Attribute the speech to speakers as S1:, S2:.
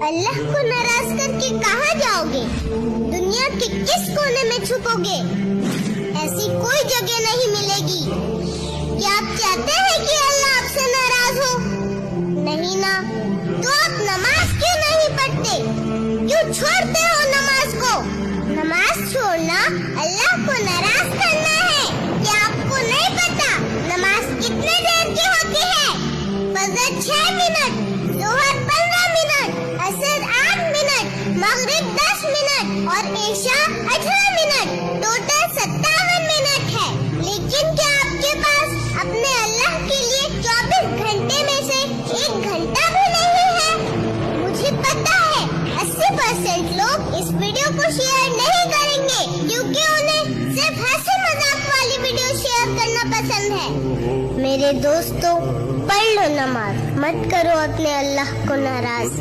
S1: अल्लाह को नाराज करके कहाँ जाओगे? दुनिया के किस कोने में छुपोगे? ऐसी कोई जगह नहीं मिलेगी। क्या आप चाहते हैं कि अल्लाह आपसे नाराज हो? नहीं ना, तो आप नमाज क्यों नहीं पढ़ते? क्यों छोड़ते हो नमाज को? नमाज छोड़ना अल्लाह को नाराज करना है। क्या आपको नहीं पता नमाज कितने देर की होती है? फजर 6 मिनट, जोहर 15 मिनट, असर 8 मिनट, मगरिब 10 मिनट और ईशा 18 मिनट। टोटल 57 मिनट है। लेकिन क्या आपके पास अपने अल्लाह के लिए 24 घंटे में से 1 घंटा भी नहीं है? मुझे पता है 80% लोग इस वीडियो को शेयर नहीं करेंगे क्योंकि उन्हें सिर्फ हंसी मजाक वाली वीडियो शेयर करना पसंद है। मेरे दोस्तों, पढ़ लो नमाज, मत करो अपने अल्लाह को नाराज।